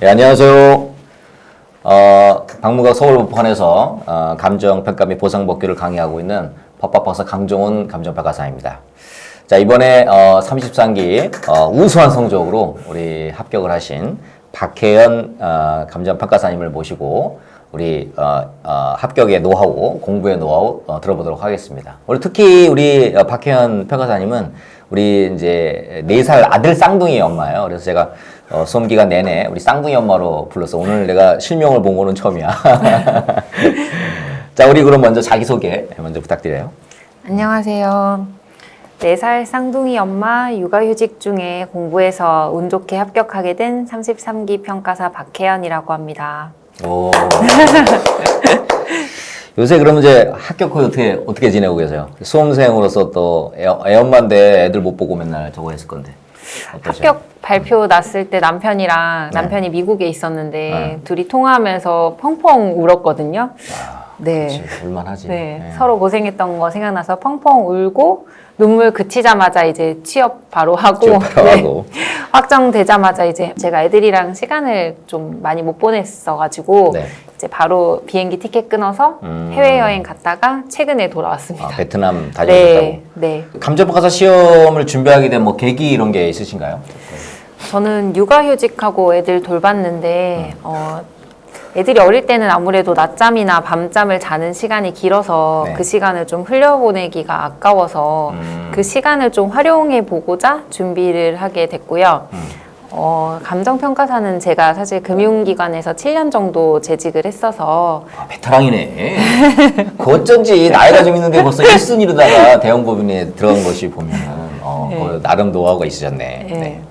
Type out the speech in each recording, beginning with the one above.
네, 안녕하세요. 박무각 서울법원에서 감정평가 및 보상법규를 강의하고 있는 법학박사 강종훈 감정평가사입니다. 자, 이번에 33기 우수한 성적으로 우리 합격을 하신 박혜연 감정평가사님을 모시고 우리 합격의 노하우, 공부의 노하우 들어보도록 하겠습니다. 특히 우리 박혜연 평가사님은 우리 이제 4살 아들 쌍둥이 엄마예요. 그래서 제가 수험 기간 내내 우리 쌍둥이 엄마로 불러서 오늘 내가 실명을 본 거는 처음이야. 자, 우리 그럼 먼저 자기소개 먼저 부탁드려요. 안녕하세요. 4살 쌍둥이 엄마, 육아휴직 중에 공부해서 운 좋게 합격하게 된 33기 평가사 박혜연이라고 합니다. 오. 요새 그러면 이제 합격 후에 어떻게 지내고 계세요? 수험생으로서 또 애엄마인데 애들 못 보고 맨날 저거 했을 건데. 어떠세요? 합격 발표 났을 때 남편이 미국에 있었는데 둘이 통화하면서 펑펑 울었거든요. 네. 그렇지, 울만하지. 네. 서로 고생했던 거 생각나서 펑펑 울고 눈물 그치자마자 이제 취업 바로 하고, 하고. 확정되자마자 이제 제가 애들이랑 시간을 좀 많이 못 보냈어가지고 이제 바로 비행기 티켓 끊어서 해외여행 갔다가 최근에 돌아왔습니다. 베트남 다녀오셨다고? 네. 감정평가사 시험을 준비하게 된 뭐 계기 이런 게 있으신가요? 저는 육아휴직하고 애들 돌봤는데 애들이 어릴 때는 아무래도 낮잠이나 밤잠을 자는 시간이 길어서 그 시간을 좀 흘려보내기가 아까워서 그 시간을 좀 활용해 보고자 준비를 하게 됐고요. 감정평가사는 제가 사실 금융기관에서 7년 정도 재직을 했어서 베테랑이네. 그 어쩐지 나이가 좀 있는데 벌써 1순위로다가 대형법인에 들어간 것이 보면은 나름 노하우가 있으셨네. 네.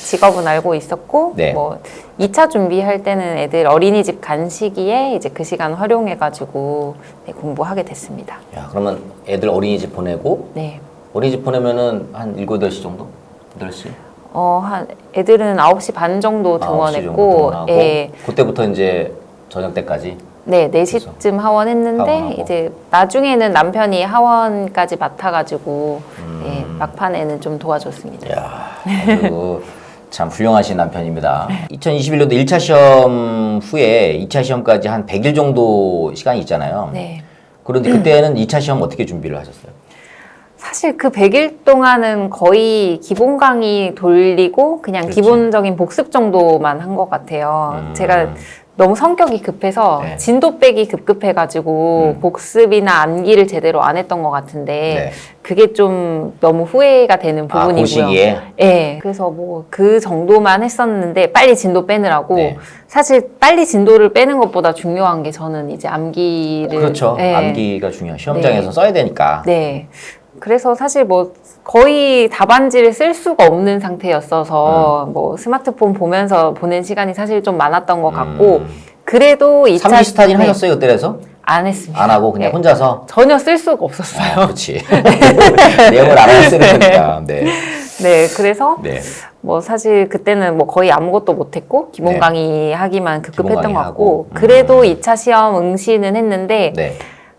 직업은 알고 있었고 뭐 2차 준비할 때는 애들 어린이집 간 시기에 이제 그 시간 활용해가지고 공부하게 됐습니다. 야, 그러면 애들 어린이집 보내고 어린이집 보내면은 한 7, 8시 정도? 8시? 한 애들은 9시 반 정도 등원했고 그때부터 이제 저녁 때까지? 네, 4시쯤 하원했는데 하원하고. 이제 나중에는 남편이 하원까지 맡아가지고 막판에는 좀 도와줬습니다. 이야, 아주 참 훌륭하신 남편입니다. 2021년도 1차 시험 후에 2차 시험까지 한 100일 정도 시간이 있잖아요. 네. 그런데 그때는 2차 시험 어떻게 준비를 하셨어요? 사실 그 100일 동안은 거의 기본 강의 돌리고 그냥 기본적인 복습 정도만 한 것 같아요. 제가 너무 성격이 급해서 진도 빼기 급급해가지고 복습이나 암기를 제대로 안 했던 것 같은데 그게 좀 너무 후회가 되는 부분이고요. 그 시기에? 네. 그래서 뭐 그 정도만 했었는데 빨리 진도 빼느라고 사실 빨리 진도를 빼는 것보다 중요한 게 저는 이제 암기를 그렇죠. 암기가 중요해요. 시험장에서 써야 되니까. 네. 그래서 사실 뭐 거의 답안지를 쓸 수가 없는 상태였어서 뭐 스마트폰 보면서 보낸 시간이 사실 좀 많았던 것 같고 그래도 2차 3기 스타딩 하셨어요 그때에서? 안 했습니다. 안 하고 그냥 혼자서? 전혀 쓸 수가 없었어요. 그렇지. 내용을 알아야 쓰는 거니까. 네, 그래서 뭐 사실 그때는 뭐 거의 아무것도 못했고 기본 강의 하기만 급급했던 것 같고 그래도 2차 시험 응시는 했는데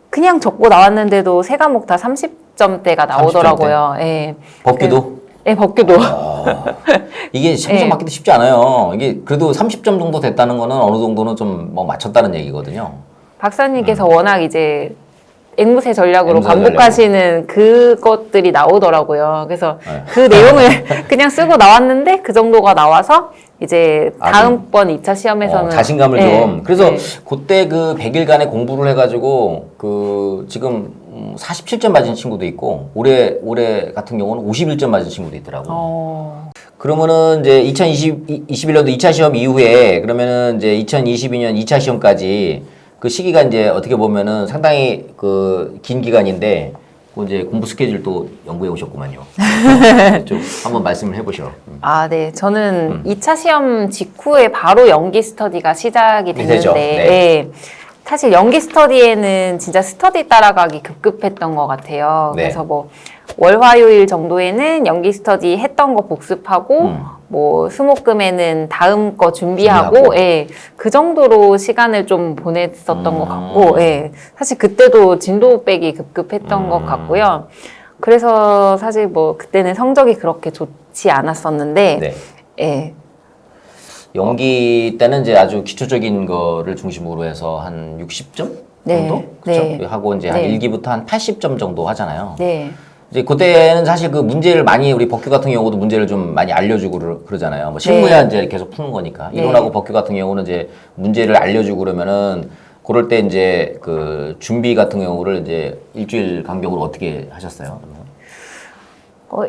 그냥 적고 나왔는데도 세 과목 다 30점대가 나오더라고요. 예. 법규도? 네, 법규도. 이게 시험 맞기도 쉽지 않아요. 이게 그래도 30점 정도 됐다는 거는 어느 정도는 좀 뭐 맞췄다는 얘기거든요. 박사님께서 워낙 이제 앵무새 전략으로 반복하시는 그것들이 나오더라고요. 그래서 그 내용을 그냥 쓰고 나왔는데 그 정도가 나와서 이제 다음번 2차 시험에서는 자신감을 좀 그래서 그때 그 100일간의 공부를 해가지고 그 지금 47점 맞은 친구도 있고 올해 같은 경우는 51점 맞은 친구도 있더라고. 그러면은 이제 2021년도 2차 시험 이후에 그러면은 이제 2022년 2차 시험까지 그 시기가 이제 어떻게 보면은 상당히 그 긴 기간인데 그 이제 공부 스케줄도 연구해 오셨구만요. 좀 한번 말씀을 해보시죠. 네. 저는 2차 시험 직후에 바로 연기 스터디가 시작이 됐는데 사실 연기 스터디에는 진짜 스터디 따라가기 급급했던 것 같아요. 그래서 뭐 월화요일 정도에는 연기 스터디 했던 거 복습하고 뭐 수목금에는 다음 거 준비하고 그 정도로 시간을 좀 보냈었던 것 같고 사실 그때도 진도 빼기 급급했던 것 같고요. 그래서 사실 뭐 그때는 성적이 그렇게 좋지 않았었는데 연기 때는 이제 아주 기초적인 거를 중심으로 해서 한 60점 네. 정도? 그렇죠? 네. 하고 이제 한 네. 1기부터 한 80점 정도 하잖아요. 네. 이제 그때는 사실 그 문제를 많이 우리 법규 같은 경우도 문제를 좀 많이 알려주고 그러잖아요. 뭐 실무야 이제 계속 푸는 거니까 네. 이론하고 법규 같은 경우는 이제 문제를 알려주고 그러면은 그럴 때 이제 그 준비 같은 경우를 이제 일주일 간격으로 어떻게 하셨어요?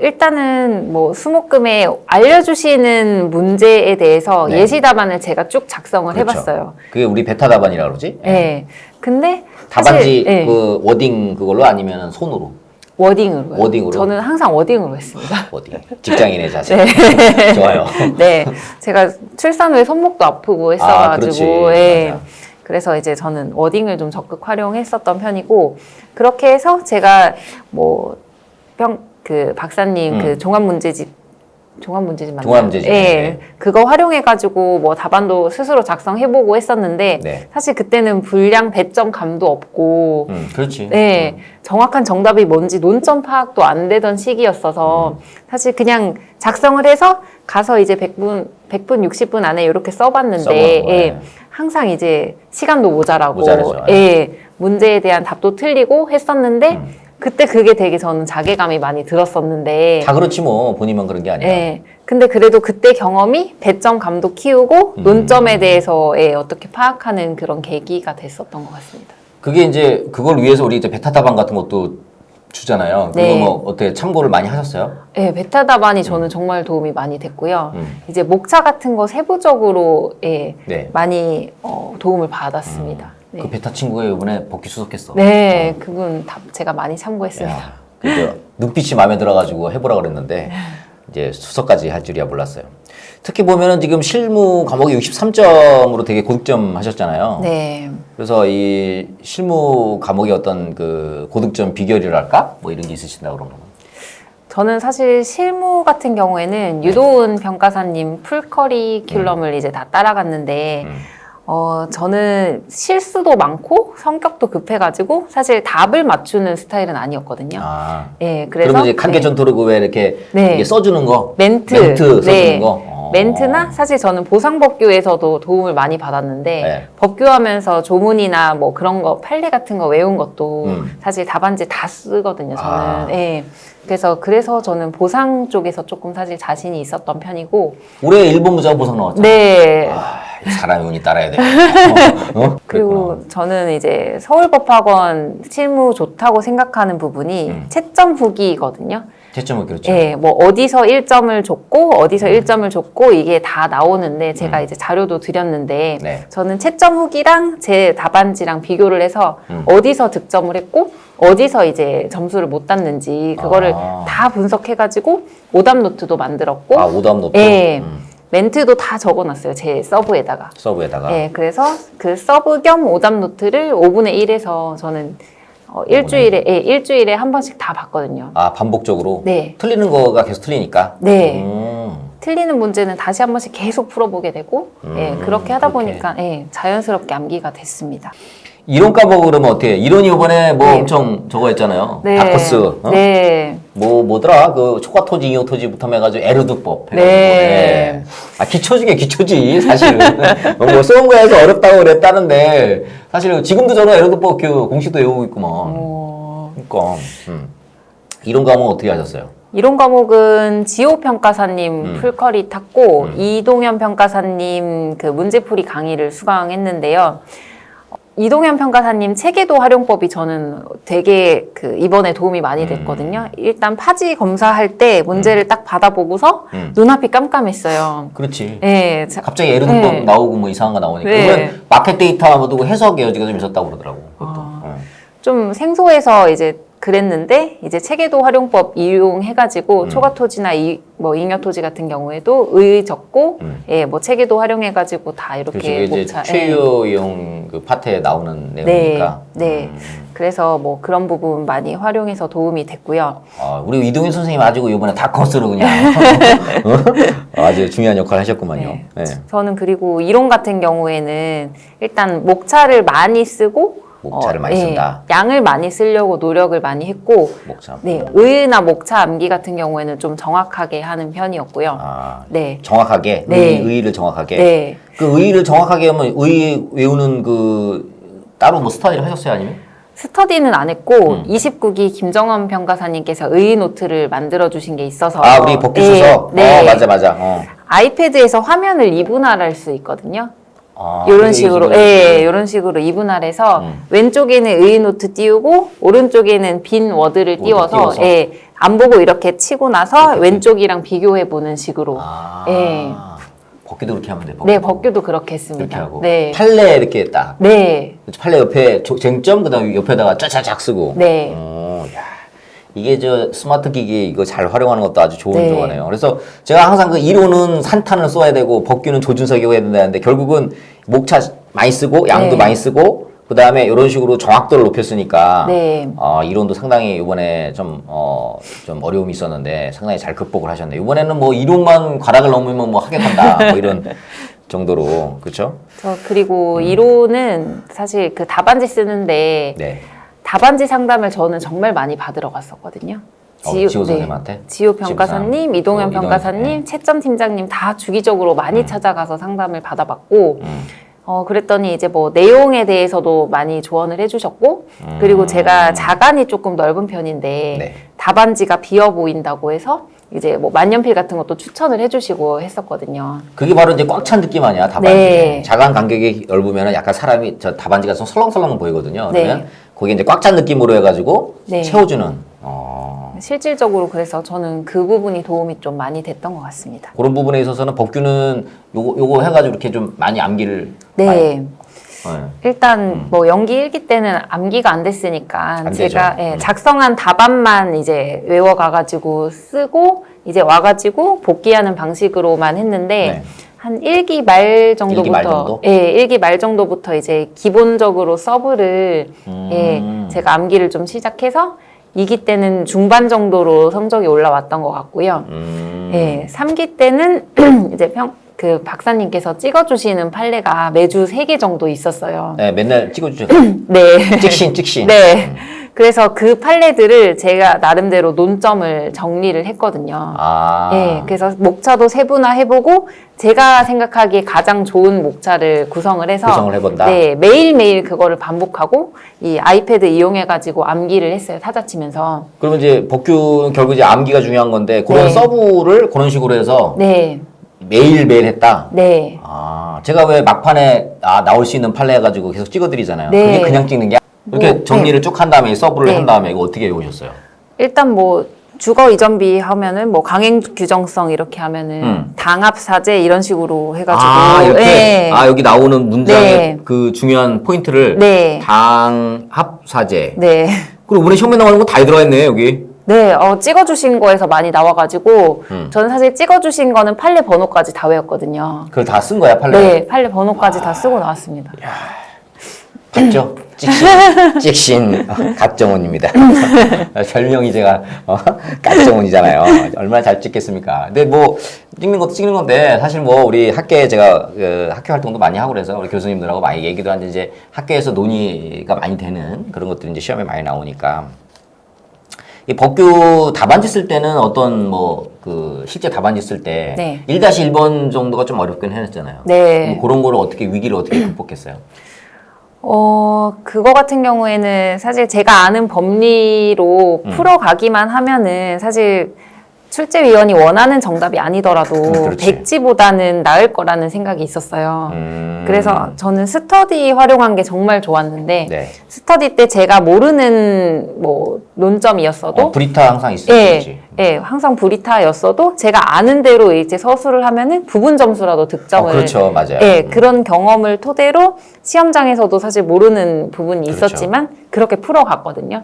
일단은 뭐 수목금에 알려주시는 문제에 대해서 네. 예시 답안을 제가 쭉 작성을 그렇죠. 해봤어요. 그게 우리 베타 답안이라 그러지? 네. 근데 답안지 사실, 네. 그 워딩 그걸로 아니면 손으로? 워딩으로요. 워딩으로? 저는 항상 워딩으로 했습니다. 워딩. 직장인의 자세. 네. 좋아요. 네. 제가 출산 후에 손목도 아프고 그렇지. 했어가지고, 예. 맞아. 그래서 이제 저는 워딩을 좀 적극 활용했었던 편이고, 그렇게 해서 제가 뭐, 그 박사님 그 종합문제집 맞나요? 종합문제집. 예. 네. 그거 활용해가지고 뭐 답안도 스스로 작성해보고 했었는데, 네. 사실 그때는 분량 배점 감도 없고, 그렇지. 네, 정확한 정답이 뭔지 논점 파악도 안 되던 시기였어서 사실 그냥 작성을 해서 가서 이제 100분 60분 안에 이렇게 써봤는데 써보는 거예요. 예, 항상 이제 시간도 모자라고 모자라죠. 예, 문제에 대한 답도 틀리고 했었는데 그때 그게 되게 저는 자괴감이 많이 들었었는데 다 그렇지 뭐 본인만 그런 게 아니라. 예, 근데 그래도 그때 경험이 배점 감도 키우고 논점에 대해서 예, 어떻게 파악하는 그런 계기가 됐었던 것 같습니다. 그게 이제 그걸 위해서 우리 이제 베타 답안 같은 것도 주잖아요. 그거 네. 뭐 어떻게 참고를 많이 하셨어요? 네, 베타 답안이 저는 정말 도움이 많이 됐고요. 이제 목차 같은 거 세부적으로 예, 네. 많이 도움을 받았습니다. 네. 그 베타 친구가 이번에 복귀 수속했어. 네, 그분 다 제가 많이 참고했습니다. 야, 그죠. 눈빛이 마음에 들어가지고 해보라 그랬는데 이제 수석까지 할 줄이야 몰랐어요. 특히 보면은 지금 실무 과목이 63점으로 되게 고득점 하셨잖아요. 네. 그래서 이 실무 과목의 어떤 그 고득점 비결이랄까? 뭐 이런 게 있으신다 그러면. 저는 사실 실무 같은 경우에는 유도은 평가사님 풀커리큘럼을 이제 다 따라갔는데 저는 실수도 많고 성격도 급해가지고 사실 답을 맞추는 스타일은 아니었거든요. 아. 예, 그래서 그러면 이제 간개전토로 그 왜 이렇게 네. 이게 써주는 거? 멘트 써주는 네. 거? 멘트나 사실 저는 보상법규에서도 도움을 많이 받았는데 네. 법규하면서 조문이나 뭐 그런 거 판례 같은 거 외운 것도 사실 답안지 다 쓰거든요. 저는. 아. 예. 그래서 저는 보상 쪽에서 조금 사실 자신이 있었던 편이고. 올해 일본 무자가 보상 나왔잖아. 네. 아, 사람의 운이 따라야 돼. 그리고 저는 이제 서울법학원 실무 좋다고 생각하는 부분이 채점 후기거든요. 채점은 그렇죠. 예, 뭐 어디서 1점을 줬고 어디서 1점을 줬고 이게 다 나오는데 제가 이제 자료도 드렸는데 네. 저는 채점 후기랑 제 답안지랑 비교를 해서 어디서 득점을 했고 어디서 이제 점수를 못 땄는지 그거를 아. 다 분석해가지고 오답 노트도 만들었고 아, 오답 노트? 예, 멘트도 다 적어놨어요. 제 서브에다가. 서브에다가. 예, 그래서 그 서브 겸 오답 노트를 5분의 1에서 저는 일주일에 한 번씩 다 봤거든요. 아, 반복적으로? 네. 틀리는 거가 계속 틀리니까? 네. 틀리는 문제는 다시 한 번씩 계속 풀어보게 되고, 예, 그렇게 하다 그렇게. 보니까 예, 자연스럽게 암기가 됐습니다. 이론 까먹으면 그러면 어떻게 해? 이론이 이번에 뭐 네. 엄청 저거 했잖아요. 네. 다커스. 어? 네. 뭐더라? 그 초과토지, 이용토지부터 해가지고 에르드법. 해가지고. 네. 아, 기초 중에 기초지, 사실은. 뭐 수험고에서 어렵다고 그랬다는데, 사실 지금도 저는 에르드법 그 공식도 외우고 있구만. 그러니까. 이론 과목 어떻게 하셨어요? 이론 과목은 지호 평가사님 풀커리 탔고, 이동현 평가사님 그 문제풀이 강의를 수강했는데요. 이동현 평가사님 체계도 활용법이 저는 되게 그 이번에 도움이 많이 됐거든요. 일단 파지 검사할 때 문제를 딱 받아보고서 눈앞이 깜깜했어요. 그렇지. 네, 갑자기 에르드법 네. 나오고 뭐 이상한 거 나오니까. 네. 그러면 마켓 데이터 두고 해석 여지가 좀 있었다고 그러더라고. 그것도. 좀 생소해서 이제 그랬는데 이제 체계도 활용법 이용해가지고 초과토지나 뭐 잉여토지 같은 경우에도 의 적고 예, 뭐 체계도 활용해가지고 다 그렇지. 이렇게 이게 이제 최유 이용 그 파트에 나오는 네, 내용이니까. 네. 그래서 뭐 그런 부분 많이 활용해서 도움이 됐고요. 아, 우리 이동현 선생님 아주 이번에 다커스로 그냥 아주 중요한 역할을 하셨구만요. 네. 저는 그리고 이론 같은 경우에는 일단 목차를 많이 쓰고 목차를 많이 쓴다. 양을 많이 쓰려고 노력을 많이 했고, 목차. 네, 의의나 목차 암기 같은 경우에는 좀 정확하게 하는 편이었고요. 아, 네. 정확하게 네. 의의를 정확하게. 네. 그 의의를 정확하게 하면 의의 외우는 그 따로 뭐 스터디를 하셨어요, 아니면? 스터디는 안 했고 29기 김정원 평가사님께서 의의 노트를 만들어 주신 게 있어서 아, 우리 복귀 써서. 네. 맞아. 아이패드에서 화면을 이분할할 수 있거든요. 아, 이런 그게 식으로, 이제 이런 식으로 이분할해서 왼쪽에는 의의 노트 띄우고 오른쪽에는 빈 워드를 띄워서, 띄워서. 안 보고 이렇게 치고 나서 이렇게. 왼쪽이랑 비교해 보는 식으로. 아, 예. 벗기도 그렇게 하면 돼. 네, 법규도 그렇게 이렇게 했습니다. 하고. 네. 판례 이렇게 딱. 네. 판례 옆에 쟁점, 그 다음에 옆에다가 쫙쫙쫙 쓰고. 네. 야, 이게 저 스마트 기기 이거 잘 활용하는 것도 아주 좋은 네. 조언이에요. 그래서 제가 항상 그 이론은 산탄을 써야 되고 법규는 조준석이고 해야 된다는데 결국은 목차 많이 쓰고 양도 네. 많이 쓰고 그 다음에 이런 식으로 정확도를 높였으니까 네. 이론도 상당히 이번에 좀 어려움이 있었는데 상당히 잘 극복을 하셨네요. 이번에는 뭐 이론만 과락을 넘으면 뭐 하겠다 뭐 이런 정도로 그렇죠? 그리고 이론은 사실 그 답안지 쓰는데 네. 답안지 상담을 저는 정말 많이 받으러 갔었거든요. 지호 선생님한테? 지호 평가사님, 이동현 평가사님, 네. 채점 팀장님 다 주기적으로 많이 찾아가서 상담을 받아봤고, 그랬더니 이제 뭐 내용에 대해서도 많이 조언을 해주셨고, 그리고 제가 자간이 조금 넓은 편인데, 네. 답안지가 비어 보인다고 해서 이제 뭐 만년필 같은 것도 추천을 해주시고 했었거든요. 그게 바로 이제 꽉 찬 느낌 아니야, 답안지. 네. 자간 간격이 넓으면 약간 사람이 저 답안지가 좀 설렁설렁 보이거든요. 네. 그러면 거기 이제 꽉 찬 느낌으로 해가지고 네. 채워주는. 실질적으로 그래서 저는 그 부분이 도움이 좀 많이 됐던 것 같습니다. 그런 부분에 있어서는 법규는 요거 해가지고 이렇게 좀 많이 암기를. 네. 많이, 일단 뭐 연기 일기 때는 암기가 안 됐으니까 안 제가 되죠. 작성한 답안만 이제 외워가가지고 쓰고 이제 와가지고 복귀하는 방식으로만 했는데 네. 한 1기 말 정도부터 일기 말 정도? 예, 1기 말 정도부터 이제 기본적으로 서브를 제가 암기를 좀 시작해서 2기 때는 중반 정도로 성적이 올라왔던 것 같고요. 예, 3기 때는 이제 그 박사님께서 찍어주시는 판례가 매주 3개 정도 있었어요. 네, 맨날 찍어주죠. 네. 찍신. 네. 그래서 그 판례들을 제가 나름대로 논점을 정리를 했거든요. 네. 그래서 목차도 세분화해보고 제가 생각하기에 가장 좋은 목차를 구성을 해서 구성을 해본다. 네, 매일매일 그거를 반복하고 이 아이패드 이용해가지고 암기를 했어요. 타자 치면서. 그러면 이제 법규 결국 이제 암기가 중요한 건데 그런 네. 서브를 그런 식으로 해서 네. 매일매일 했다. 네. 제가 왜 막판에 나올 수 있는 판례 해가지고 계속 찍어드리잖아요. 네. 그게 그냥 찍는 게 이렇게 뭐, 정리를 쭉 한 다음에 서브를 네. 한 다음에 이거 어떻게 외우셨어요? 일단 뭐 주거 이전비 하면은 뭐 강행 규정성 이렇게 하면은 당합사제 이런 식으로 해가지고 이렇게 네. 여기 나오는 문장의 네. 그 중요한 포인트를 네. 당합사제. 네. 그리고 이번에 시험에 나오는 거 다 들어가 있네 여기. 네, 찍어주신 거에서 많이 나와가지고 저는 사실 찍어주신 거는 판례 번호까지 다 외웠거든요. 그걸 다 쓴 거야 판례. 네, 판례 번호까지 다 쓰고 나왔습니다. 봤죠? 찍신 갓정원입니다. 별명이 제가 갓정원이잖아요. 얼마나 잘 찍겠습니까? 근데 뭐 찍는 것도 찍는 건데 사실 뭐 우리 학교에 제가 그 학교 활동도 많이 하고 그래서 우리 교수님들하고 많이 얘기도 하는데 이제 학교에서 논의가 많이 되는 그런 것들이 이제 시험에 많이 나오니까 이 법규 답안지 쓸 때는 어떤 뭐 그 실제 답안지 쓸 때 네. 1-1번 정도가 좀 어렵긴 했잖아요. 네. 뭐 그런 거를 어떻게 위기를 어떻게 극복했어요? 그거 같은 경우에는 사실 제가 아는 법리로 풀어가기만 하면은 사실 출제위원이 원하는 정답이 아니더라도 그렇지. 백지보다는 나을 거라는 생각이 있었어요. 그래서 저는 스터디 활용한 게 정말 좋았는데 네. 스터디 때 제가 모르는 뭐 논점이었어도 브리타 항상 있을 수 예, 있지. 예, 항상 브리타였어도 제가 아는 대로 이제 서술을 하면은 부분 점수라도 득점을 그렇죠, 맞아요. 예, 그런 경험을 토대로 시험장에서도 사실 모르는 부분이 그렇죠. 있었지만 그렇게 풀어갔거든요.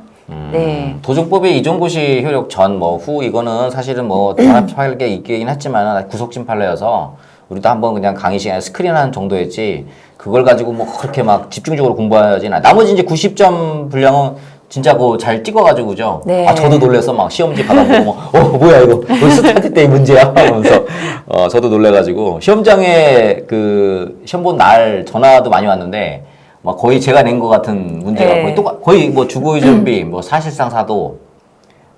네. 도정법의 이종고시 효력 전, 뭐, 후, 이거는 사실은 뭐, 단합하게 있긴 했지만, 구속진 판례여서, 우리도 한번 그냥 강의 시간에 스크린하는 정도였지, 그걸 가지고 뭐, 그렇게 막 집중적으로 공부하진 않아. 나머지 이제 90점 분량은 진짜 그 잘 찍어가지고, 그죠? 네. 저도 놀래서 막 시험지 받아보고, 뭐야, 이거. 우리 스타트 때 문제야? 하면서, 저도 놀래가지고, 시험장에 시험 본 날 전화도 많이 왔는데, 뭐 거의 제가 낸 것 같은 문제가 네. 거의 뭐 주거의 준비, 뭐 사실상 사도,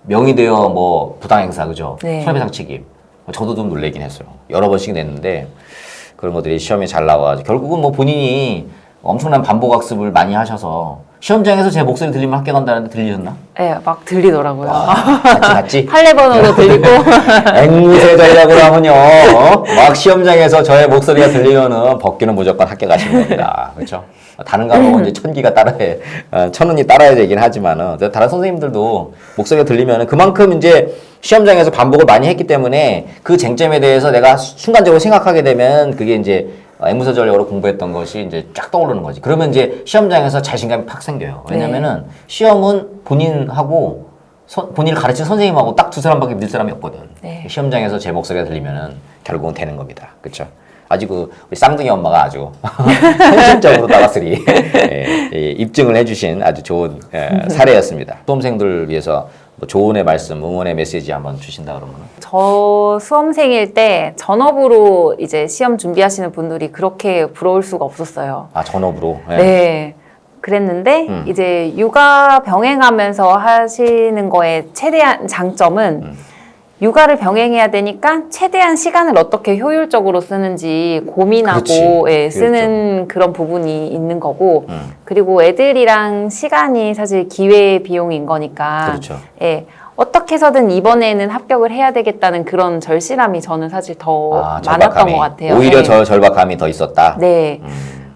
명의되어 뭐 부당행사, 그죠? 네. 손해배상 책임. 저도 좀 놀래긴 했어요. 여러 번씩 냈는데 그런 것들이 시험에 잘 나와가지고 결국은 뭐 본인이 엄청난 반복학습을 많이 하셔서 시험장에서 제 목소리 들리면 합격한다는데 들리셨나? 네, 막 들리더라고요. 같이. 판례 번호도 들리고. 앵무새 전략으로 하면요. 막 시험장에서 저의 목소리가 들리면은 법규는 무조건 합격하시는 겁니다. 그렇죠? 다른 과목은 이제 천기가 따라해, 천운이 따라야 되긴 하지만은, 다른 선생님들도 목소리가 들리면은 그만큼 이제 시험장에서 반복을 많이 했기 때문에 그 쟁점에 대해서 내가 순간적으로 생각하게 되면 그게 이제 앵무새 전략으로 공부했던 것이 이제 쫙 떠오르는 거지. 그러면 이제 시험장에서 자신감이 팍 생겨요. 왜냐면은 시험은 본인하고 본인을 가르친 선생님하고 딱 두 사람밖에 믿을 사람이 없거든. 네. 시험장에서 제 목소리가 들리면은 결국은 되는 겁니다. 그렇죠? 아주 우리 쌍둥이 엄마가 아주 현실적으로 따라쓰리 입증을 해주신 아주 좋은 사례였습니다. 수험생들을 위해서 뭐 조언의 말씀, 응원의 메시지 한번 주신다 그러면. 저 수험생일 때 전업으로 이제 시험 준비하시는 분들이 그렇게 부러울 수가 없었어요. 아, 전업으로. 네. 그랬는데 이제 육아 병행하면서 하시는 거에 최대한 장점은 육아를 병행해야 되니까 최대한 시간을 어떻게 효율적으로 쓰는지 고민하고 그렇지. 예, 쓰는 그런 부분이 있는 거고 그리고 애들이랑 시간이 사실 기회 비용인 거니까 그렇죠. 예, 어떻게 해서든 이번에는 합격을 해야 되겠다는 그런 절실함이 저는 사실 더 많았던 것 같아요. 오히려 네. 절박함이 더 있었다. 네.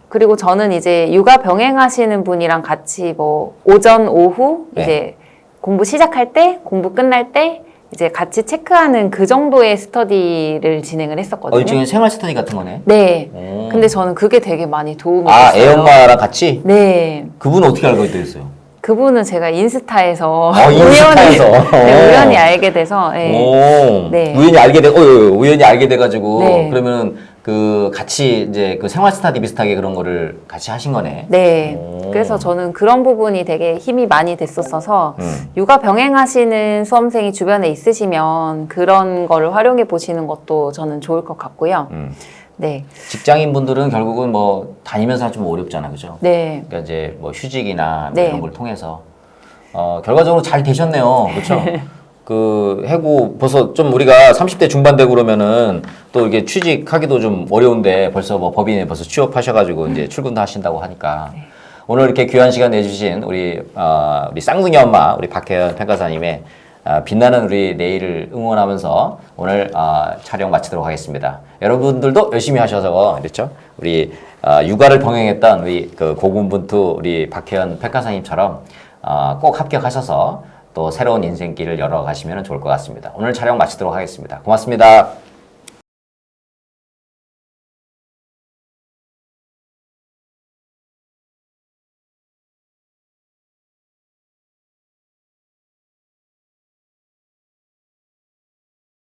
그리고 저는 이제 육아 병행하시는 분이랑 같이 뭐 오전, 오후 네. 이제 공부 시작할 때, 공부 끝날 때 이제 같이 체크하는 그 정도의 스터디를 진행을 했었거든요. 일종의 생활 스터디 같은 거네. 네. 오. 근데 저는 그게 되게 많이 도움이 아, 됐어요. 애엄마랑 같이? 네. 그분은 어떻게 알고 있어요? 그분은 제가 인스타에서 인스타에서. 네, 우연히 알게 돼서 네. 오. 네. 우연히 알게 돼가지고 네. 그러면 그 같이 이제 그 생활 스터디 비슷하게 그런 거를 같이 하신 거네. 네. 오. 그래서 저는 그런 부분이 되게 힘이 많이 됐었어서 육아 병행하시는 수험생이 주변에 있으시면 그런 거를 활용해 보시는 것도 저는 좋을 것 같고요. 네. 직장인 분들은 결국은 뭐 다니면서 좀 어렵잖아, 그죠? 네. 그러니까 이제 뭐 휴직이나 네. 이런 걸 통해서 결과적으로 잘 되셨네요, 그렇죠? 그 해고 벌써 좀 우리가 30대 중반 되고 그러면은 또 이게 취직하기도 좀 어려운데 벌써 뭐 법인에 벌써 취업하셔가지고 이제 출근도 하신다고 하니까 오늘 이렇게 귀한 시간 내주신 우리 쌍둥이 엄마 우리 박혜연 평가사님의 빛나는 우리 내일을 응원하면서 오늘 촬영 마치도록 하겠습니다. 여러분들도 열심히 하셔서 그렇죠? 우리 육아를 병행했던 우리 그 고군분투 우리 박혜연 평가사님처럼 꼭 합격하셔서 또 새로운 인생길을 열어가시면 좋을 것 같습니다. 오늘 촬영 마치도록 하겠습니다. 고맙습니다.